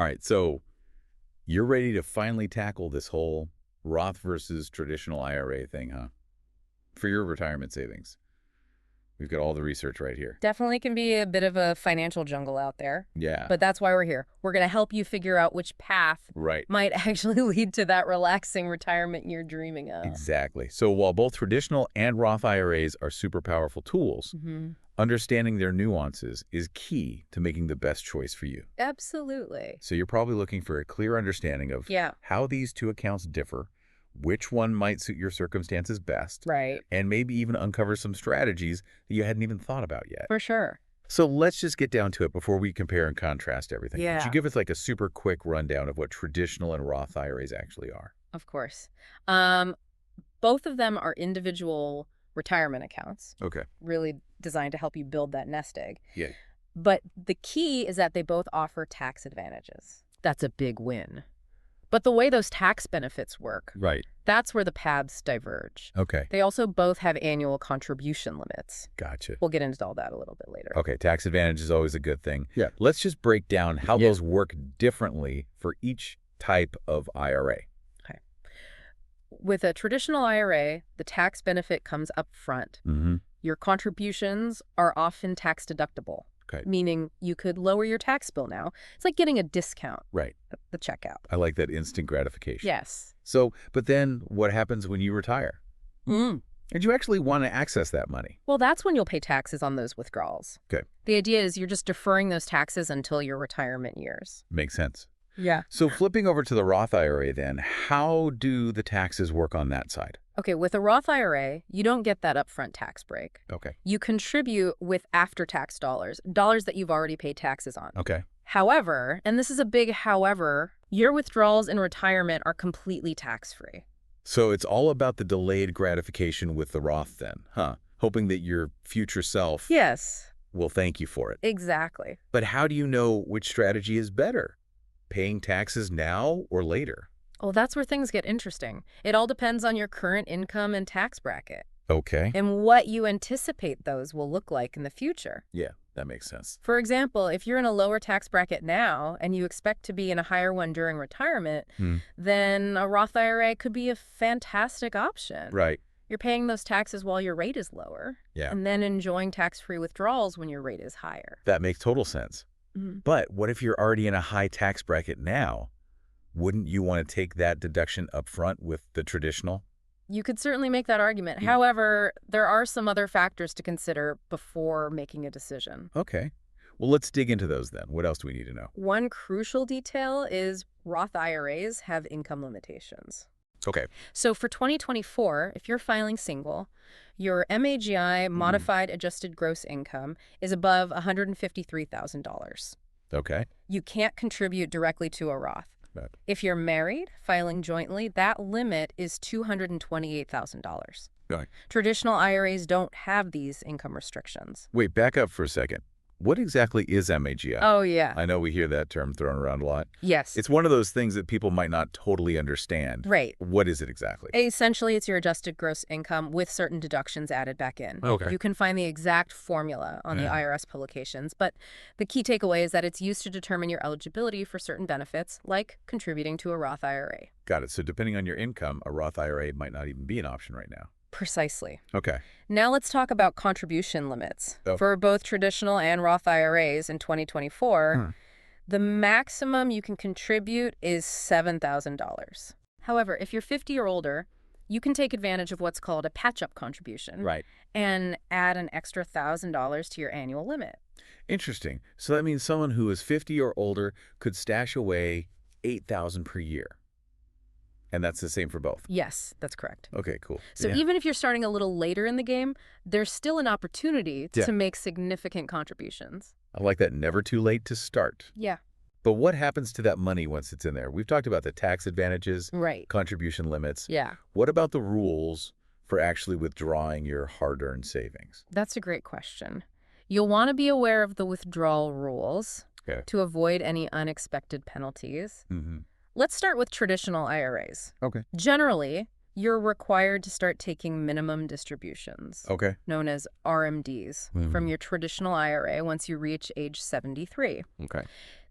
right, so you're ready to finally tackle this whole Roth versus traditional IRA thing, huh? For your retirement savings. We've got all the research right here. Definitely can be a bit of a financial jungle out there. Yeah. But that's why we're here. We're going to help you figure out which path Right. might actually lead to that relaxing retirement you're dreaming of. Exactly. So while both traditional and Roth IRAs are super powerful tools, understanding their nuances is key to making the best choice for you. Absolutely. So you're probably looking for a clear understanding of how these two accounts differ, which one might suit your circumstances best, Right. and maybe even uncover some strategies that you hadn't even thought about yet. For sure. So let's just get down to it before we compare and contrast everything. Yeah. Could you give us like a super quick rundown of what traditional and Roth IRAs actually are? Of course. Both of them are individual retirement accounts. Okay. Really designed to help you build that nest egg. Yeah. But the key is that they both offer tax advantages. That's a big win. But the way those tax benefits work, that's where the paths diverge. Okay. They also both have annual contribution limits. Gotcha. We'll get into all that a little bit later. Okay, tax advantage is always a good thing. Yeah. Let's just break down how those work differently for each type of IRA. Okay. With a traditional IRA, the tax benefit comes up front. Your contributions are often tax deductible. Okay. Meaning you could lower your tax bill now. It's like getting a discount Right. at the checkout. I like that instant gratification. Yes. So, but then what happens when you retire? And you actually want to access that money? Well, that's when you'll pay taxes on those withdrawals. Okay. The idea is you're just deferring those taxes until your retirement years. Makes sense. Yeah. So flipping over to the Roth IRA then, how do the taxes work on that side? Okay, with a Roth IRA, you don't get that upfront tax break. Okay. You contribute with after-tax dollars that you've already paid taxes on. Okay. However, and this is a big however, your withdrawals in retirement are completely tax-free. So it's all about the delayed gratification with the Roth then, huh? Hoping that your future self will thank you for it. Exactly. But how do you know which strategy is better? Paying taxes now or later? Well, that's where things get interesting. It all depends on your current income and tax bracket. Okay. And what you anticipate those will look like in the future. Yeah, that makes sense. For example, if you're in a lower tax bracket now and you expect to be in a higher one during retirement, then a Roth IRA could be a fantastic option. Right. You're paying those taxes while your rate is lower. Yeah. And then enjoying tax-free withdrawals when your rate is higher. That makes total sense. But what if you're already in a high tax bracket now? Wouldn't you want to take that deduction up front with the traditional? You could certainly make that argument. However, there are some other factors to consider before making a decision. Okay. Well, let's dig into those then. What else do we need to know? One crucial detail is Roth IRAs have income limitations. Okay. So for 2024, if you're filing single, your MAGI, modified adjusted gross income, is above $153,000. Okay. You can't contribute directly to a Roth. If you're married, filing jointly, that limit is $228,000. Right. Traditional IRAs don't have these income restrictions. Wait, back up for a second. What exactly is MAGI? Oh, yeah. I know we hear that term thrown around a lot. Yes. It's one of those things that people might not totally understand. Right. What is it exactly? Essentially, it's your adjusted gross income with certain deductions added back in. Okay. You can find the exact formula on the IRS publications, but the key takeaway is that it's used to determine your eligibility for certain benefits, like contributing to a Roth IRA. Got it. So depending on your income, a Roth IRA might not even be an option right now. Precisely. Okay. Now let's talk about contribution limits. For both traditional and Roth IRAs in 2024, the maximum you can contribute is $7,000. However, if you're 50 or older, you can take advantage of what's called a patch-up contribution. Right. And add an extra $1,000 to your annual limit. Interesting. So that means someone who is 50 or older could stash away $8,000 per year. And that's the same for both? Yes, that's correct. Okay, cool. So even if you're starting a little later in the game, there's still an opportunity to make significant contributions. I like that, never too late to start. Yeah. But what happens to that money once it's in there? We've talked about the tax advantages, contribution limits. Yeah. What about the rules for actually withdrawing your hard-earned savings? That's a great question. You'll want to be aware of the withdrawal rules to avoid any unexpected penalties. Let's start with traditional IRAs. Okay. Generally, you're required to start taking minimum distributions, known as RMDs, from your traditional IRA once you reach age 73. Okay.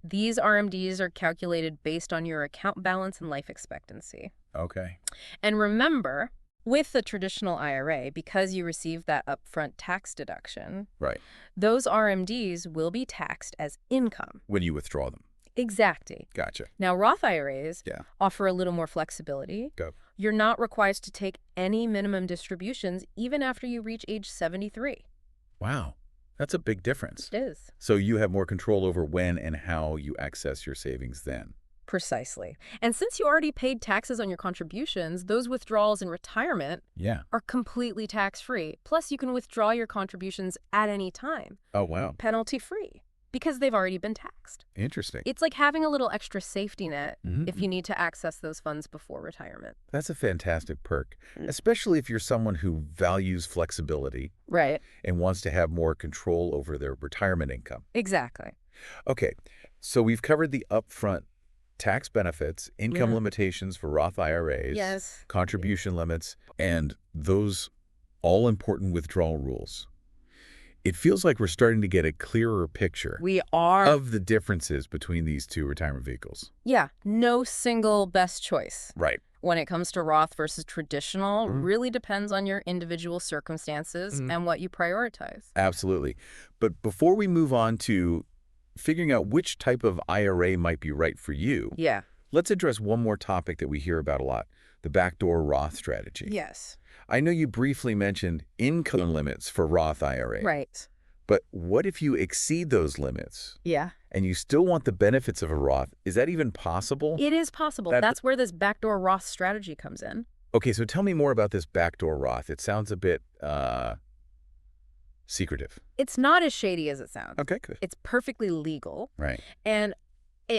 These RMDs are calculated based on your account balance and life expectancy. Okay. And remember, with the traditional IRA, because you receive that upfront tax deduction, Right. those RMDs will be taxed as income. When you withdraw them. Exactly. Gotcha. Now, Roth IRAs Yeah. offer a little more flexibility. Go. You're not required to take any minimum distributions even after you reach age 73. Wow. That's a big difference. It is. So you have more control over when and how you access your savings then. Precisely. And since you already paid taxes on your contributions, those withdrawals in retirement Yeah. are completely tax-free. Plus, you can withdraw your contributions at any time, Oh, wow. penalty-free, because they've already been taxed. Interesting. It's like having a little extra safety net Mhm. if you need to access those funds before retirement. That's a fantastic perk, especially if you're someone who values flexibility Right. and wants to have more control over their retirement income. Exactly. Okay, so we've covered the upfront tax benefits, income Yeah. limitations for Roth IRAs, Yes. contribution limits, and those all-important withdrawal rules. It feels like we're starting to get a clearer picture We are. of the differences between these two retirement vehicles. Yeah. No single best choice. Right. When it comes to Roth versus traditional, really depends on your individual circumstances and what you prioritize. Absolutely. But before we move on to figuring out which type of IRA might be right for you, Yeah. let's address one more topic that we hear about a lot, the backdoor Roth strategy. Yes. I know you briefly mentioned income limits for Roth IRA. Right. But what if you exceed those limits Yeah. and you still want the benefits of a Roth? Is that even possible? It is possible. That- That's where this backdoor Roth strategy comes in. Okay, so tell me more about this backdoor Roth. It sounds a bit secretive. It's not as shady as it sounds. Okay, good. It's perfectly legal. Right. And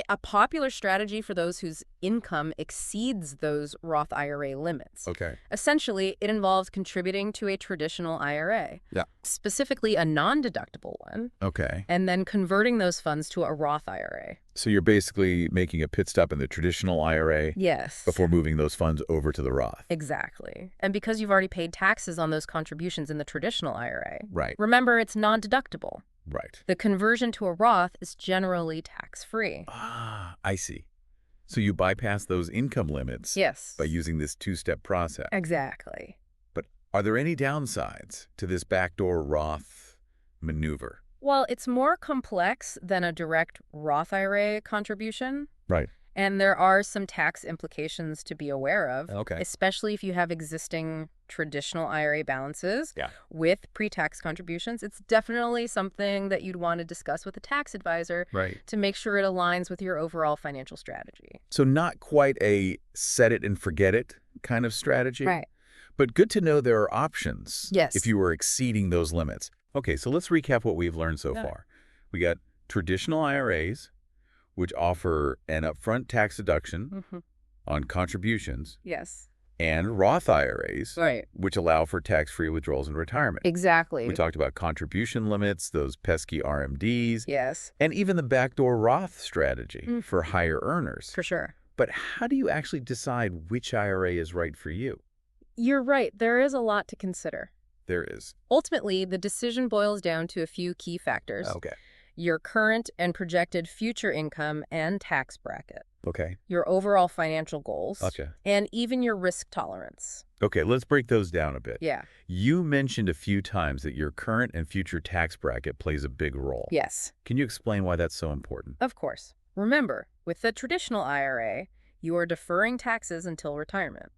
a popular strategy for those whose income exceeds those Roth IRA limits. Okay. Essentially, it involves contributing to a traditional IRA, Yeah. specifically a non-deductible one, Okay. and then converting those funds to a Roth IRA. So you're basically making a pit stop in the traditional IRA Yes. before moving those funds over to the Roth. Exactly. And because you've already paid taxes on those contributions in the traditional IRA, Right. remember it's non-deductible. Right. The conversion to a Roth is generally tax-free. Ah, I see. So you bypass those income limits Yes. by using this two-step process. Exactly. But are there any downsides to this backdoor Roth maneuver? Well, it's more complex than a direct Roth IRA contribution. Right. And there are some tax implications to be aware of, Okay. especially if you have existing traditional IRA balances Yeah. with pre-tax contributions. It's definitely something that you'd want to discuss with a tax advisor Right. to make sure it aligns with your overall financial strategy. So not quite a set it and forget it kind of strategy. But good to know there are options Yes. if you were exceeding those limits. Okay, so let's recap what we've learned so Yeah. far. We got traditional IRAs, which offer an upfront tax deduction on contributions, Yes. and Roth IRAs, Right. which allow for tax-free withdrawals in retirement. Exactly. We talked about contribution limits, those pesky RMDs, Yes, and even the backdoor Roth strategy for higher earners. for sure. But how do you actually decide which IRA is right for you? You're right. There is a lot to consider. There is. Ultimately, the decision boils down to a few key factors. Okay. Your current and projected future income and tax bracket, Okay. your overall financial goals, Gotcha. and even your risk tolerance. Okay, let's break those down a bit. Yeah. You mentioned a few times that your current and future tax bracket plays a big role. Yes, Can you explain why that's so important? of course. Remember, with the traditional IRA, you are deferring taxes until retirement.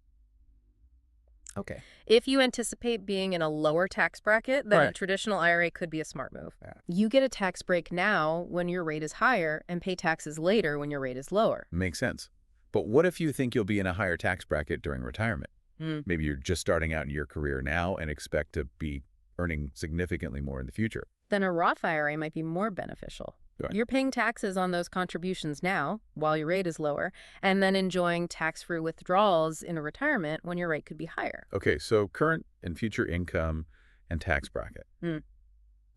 Okay. If you anticipate being in a lower tax bracket, then a Right. traditional IRA could be a smart move. Yeah. You get a tax break now when your rate is higher and pay taxes later when your rate is lower. Makes sense. But what if you think you'll be in a higher tax bracket during retirement? Mm. Maybe you're just starting out in your career now and expect to be earning significantly more in the future. Then a Roth IRA might be more beneficial. Right. You're paying taxes on those contributions now while your rate is lower, and then enjoying tax-free withdrawals in a retirement when your rate could be higher. Okay, so current and future income and tax bracket. Mm.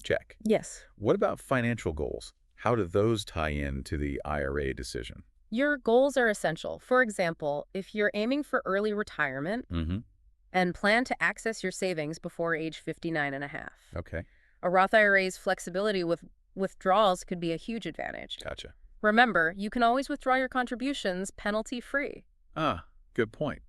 Check. Yes. What about financial goals? How do those tie in to the IRA decision? Your goals are essential. For example, if you're aiming for early retirement Mm-hmm. and plan to access your savings before age 59 and a half, Okay. a Roth IRA's flexibility with withdrawals could be a huge advantage. Gotcha. Remember, you can always withdraw your contributions penalty-free. Ah, good point.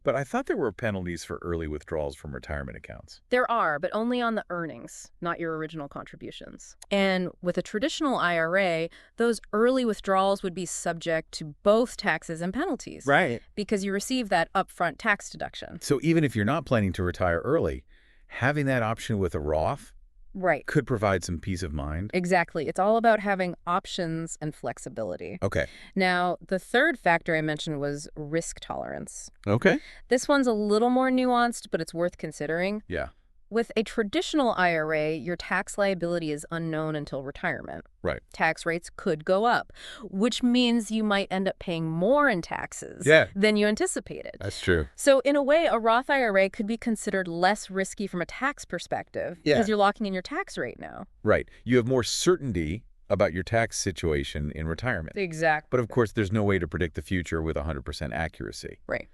But I thought there were penalties for early withdrawals from retirement accounts. There are, but only on the earnings, not your original contributions. And with a traditional IRA, those early withdrawals would be subject to both taxes and penalties. Right. Because you receive that upfront tax deduction. So even if you're not planning to retire early, having that option with a Roth Right. could provide some peace of mind. Exactly. It's all about having options and flexibility. Okay. Now, the third factor I mentioned was risk tolerance. Okay. This one's a little more nuanced, but it's worth considering. Yeah. With a traditional IRA, your tax liability is unknown until retirement. Right. Tax rates could go up, which means you might end up paying more in taxes than you anticipated. That's true. So in a way, a Roth IRA could be considered less risky from a tax perspective because you're locking in your tax rate now. Right. You have more certainty about your tax situation in retirement. Exactly. But of course, there's no way to predict the future with 100% accuracy. Right.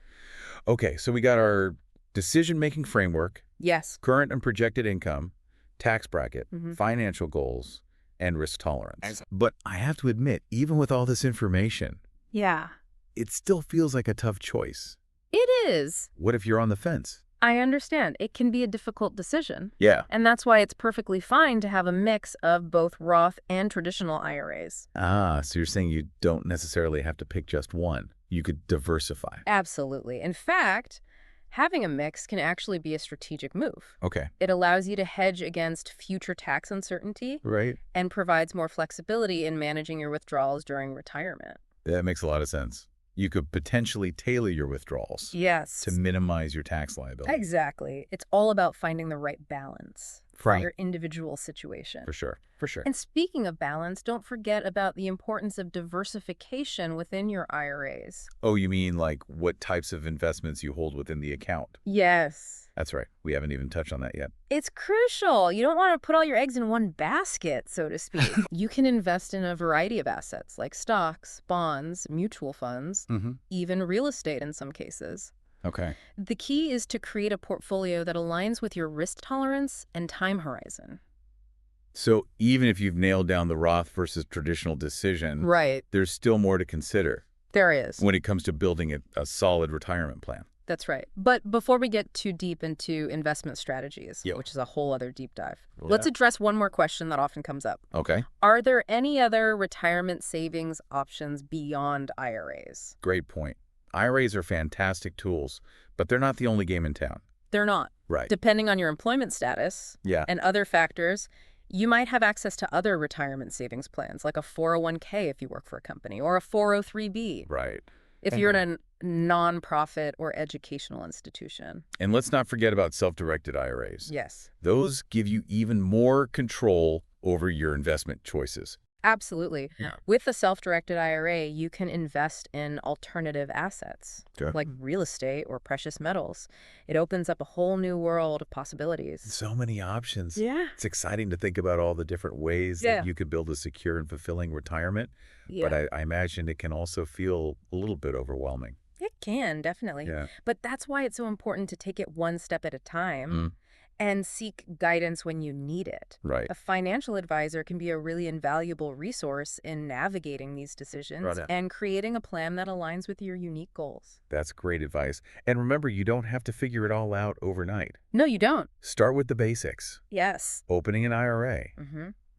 Okay, so we got our decision-making framework, Yes. current and projected income, tax bracket, financial goals, and risk tolerance. But I have to admit, even with all this information, Yeah. it still feels like a tough choice. It is. What if you're on the fence? I understand. It can be a difficult decision. Yeah. And that's why it's perfectly fine to have a mix of both Roth and traditional IRAs. Ah, so you're saying you don't necessarily have to pick just one. You could diversify. Absolutely. In fact, having a mix can actually be a strategic move. Okay. It allows you to hedge against future tax uncertainty Right. and provides more flexibility in managing your withdrawals during retirement. That makes a lot of sense. You could potentially tailor your withdrawals Yes. to minimize your tax liability. Exactly. It's all about finding the right balance for Right. your individual situation. For sure. For sure. And speaking of balance, don't forget about the importance of diversification within your IRAs. Oh, you mean like what types of investments you hold within the account? Yes. That's right. We haven't even touched on that yet. It's crucial. You don't want to put all your eggs in one basket, so to speak. You can invest in a variety of assets like stocks, bonds, mutual funds, even real estate in some cases. Okay. The key is to create a portfolio that aligns with your risk tolerance and time horizon. So even if you've nailed down the Roth versus traditional decision, Right. there's still more to consider There is. when it comes to building a solid retirement plan. That's right. But before we get too deep into investment strategies, which is a whole other deep dive, let's address one more question that often comes up. Okay. Are there any other retirement savings options beyond IRAs? Great point. IRAs are fantastic tools, but they're not the only game in town. They're not. Right. Depending on your employment status and other factors, you might have access to other retirement savings plans, like a 401k if you work for a company, or a 403b. Right. If you're in a nonprofit or educational institution. And let's not forget about self-directed IRAs. Yes. Those give you even more control over your investment choices. Absolutely. With a self-directed IRA, you can invest in alternative assets, like real estate or precious metals. It opens up a whole new world of possibilities. So many options. Yeah. It's exciting to think about all the different ways that you could build a secure and fulfilling retirement. Yeah. But I imagine it can also feel a little bit overwhelming. It can, definitely. Yeah. But that's why it's so important to take it one step at a time and seek guidance when you need it. Right. A financial advisor can be a really invaluable resource in navigating these decisions and creating a plan that aligns with your unique goals. That's great advice. And remember, you don't have to figure it all out overnight. No, you don't. Start with the basics. Yes. Opening an IRA,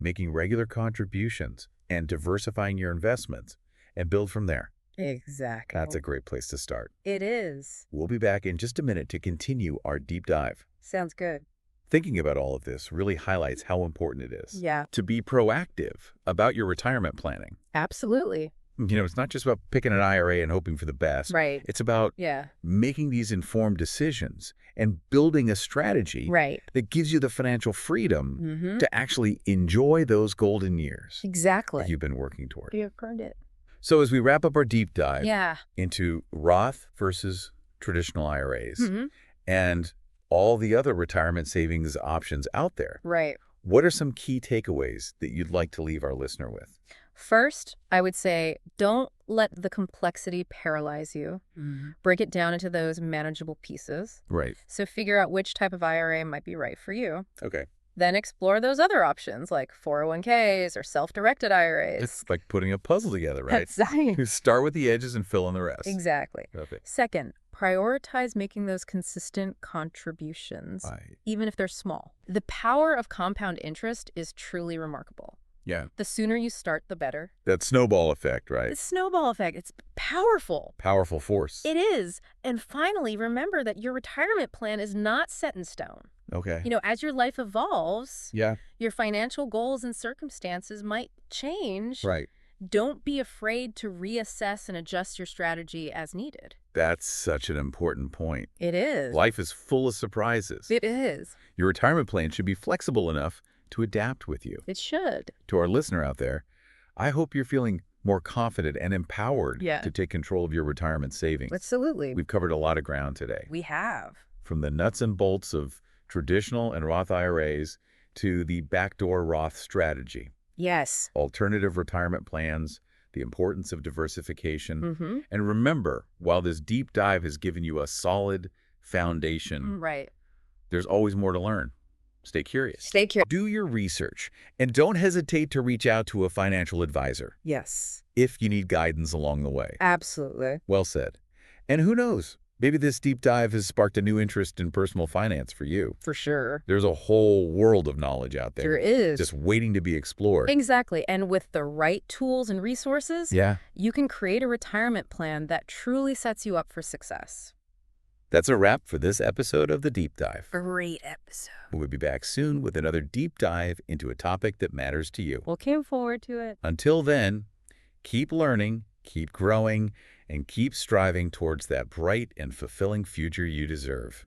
making regular contributions, and diversifying your investments, and build from there. Exactly. That's a great place to start. It is. We'll be back in just a minute to continue our deep dive. Sounds good. Thinking about all of this really highlights how important it is Yeah. to be proactive about your retirement planning. Absolutely. You know, it's not just about picking an IRA and hoping for the best. Right. It's about making these informed decisions and building a strategy that gives you the financial freedom to actually enjoy those golden years Exactly. that you've been working toward. You've earned it. So as we wrap up our deep dive Yeah. into Roth versus traditional IRAs and all the other retirement savings options out there, Right. what are some key takeaways that you'd like to leave our listener with? First, I would say don't let the complexity paralyze you. Break it down into those manageable pieces. Right. So figure out which type of IRA might be right for you. Okay. Then explore those other options like 401ks or self-directed IRAs. It's like putting a puzzle together, right? That's right. You start with the edges and fill in the rest. Exactly. Perfect. Second, prioritize making those consistent contributions, Right. even if they're small. The power of compound interest is truly remarkable. Yeah. The sooner you start, the better. That snowball effect, right? The snowball effect, it's powerful. Powerful force. It is. And finally, remember that your retirement plan is not set in stone. Okay. As your life evolves, Yeah. your financial goals and circumstances might change. Right. Don't be afraid to reassess and adjust your strategy as needed. That's such an important point. It is. Life is full of surprises. It is. Your retirement plan should be flexible enough to adapt with you. It should. To our listener out there, I hope you're feeling more confident and empowered Yeah. to take control of your retirement savings. Absolutely. We've covered a lot of ground today. We have. From the nuts and bolts of traditional and Roth IRAs to the backdoor Roth strategy, Yes. alternative retirement plans, the importance of diversification. Mm-hmm. And remember, while this deep dive has given you a solid foundation, Right. there's always more to learn. Stay curious. Stay curious. Do your research and don't hesitate to reach out to a financial advisor Yes. if you need guidance along the way. Absolutely. Well said. And who knows, maybe this deep dive has sparked a new interest in personal finance for you. For sure. There's a whole world of knowledge out there. There is. Just waiting to be explored. Exactly. And with the right tools and resources, Yeah. you can create a retirement plan that truly sets you up for success. That's a wrap for this episode of The Deep Dive. Great episode. We'll be back soon with another deep dive into a topic that matters to you. Looking forward to it. Until then, keep learning, keep growing, and keep striving towards that bright and fulfilling future you deserve.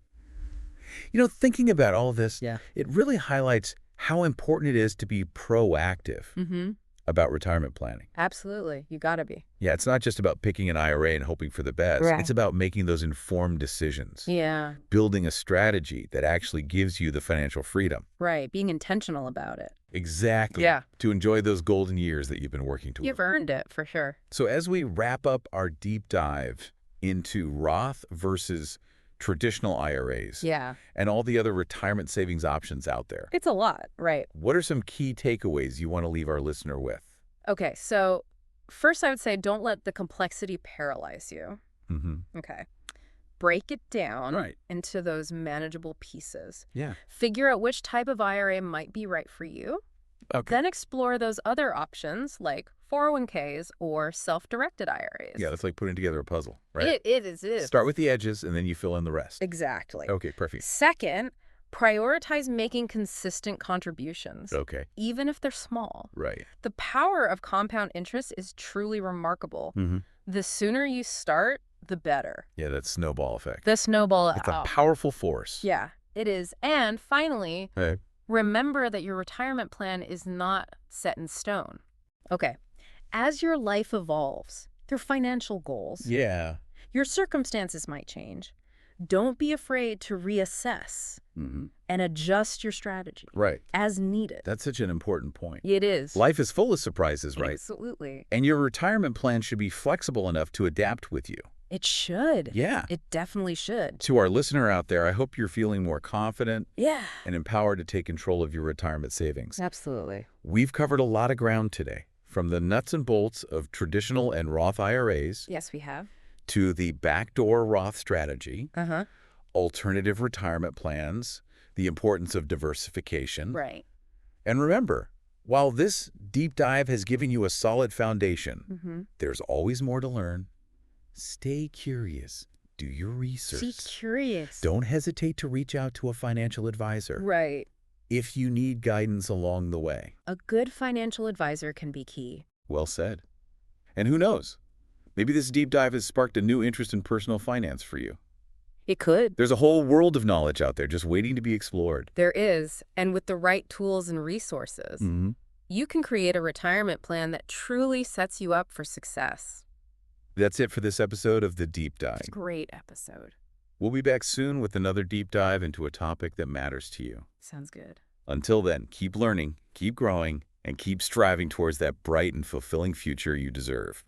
Thinking about all of this, it really highlights how important it is to be proactive Mm-hmm. about retirement planning. Absolutely. You gotta be. Yeah, it's not just about picking an IRA and hoping for the best. Right. It's about making those informed decisions, Yeah. building a strategy that actually gives you the financial freedom. Right. Being intentional about it. Exactly. Yeah. To enjoy those golden years that you've been working toward. You've earned it, for sure. So as we wrap up our deep dive into Roth versus traditional IRAs Yeah. and all the other retirement savings options out there, It's a lot, right? what are some key takeaways you want to leave our listener with? Okay, so first I would say don't let the complexity paralyze you. Mm-hmm. Okay. Break it down Right. into those manageable pieces. Yeah. Figure out which type of IRA might be right for you. Okay. Then explore those other options like 401ks or self-directed IRAs. Yeah, that's like putting together a puzzle, right? It is. Start with the edges and then you fill in the rest. Exactly. Okay, perfect. Second, prioritize making consistent contributions, Okay, even if they're small. right. The power of compound interest is truly remarkable. Mm-hmm. The sooner you start, the better. Yeah, that snowball effect. The snowball. It's a powerful force. Yeah, it is. And finally, Hey. remember that your retirement plan is not set in stone. Okay. As your life evolves, your financial goals, Yeah. your circumstances might change. Don't be afraid to reassess Mm-hmm. and adjust your strategy Right. as needed. That's such an important point. It is. Life is full of surprises, right? Absolutely. And your retirement plan should be flexible enough to adapt with you. It should. Yeah. It definitely should. To our listener out there, I hope you're feeling more confident Yeah. and empowered to take control of your retirement savings. Absolutely. We've covered a lot of ground today, from the nuts and bolts of traditional and Roth IRAs Yes, we have. to the backdoor Roth strategy, Uh-huh. alternative retirement plans, the importance of diversification. Right. And remember, while this deep dive has given you a solid foundation, Mm-hmm. there's always more to learn. Stay curious. Do your research. Be curious. Don't hesitate to reach out to a financial advisor Right. if you need guidance along the way. A good financial advisor can be key. Well said. And who knows? Maybe this deep dive has sparked a new interest in personal finance for you. It could. There's a whole world of knowledge out there just waiting to be explored. There is. And with the right tools and resources, Mm-hmm. you can create a retirement plan that truly sets you up for success. That's it for this episode of The Deep Dive. Great episode. We'll be back soon with another deep dive into a topic that matters to you. Sounds good. Until then, keep learning, keep growing, and keep striving towards that bright and fulfilling future you deserve.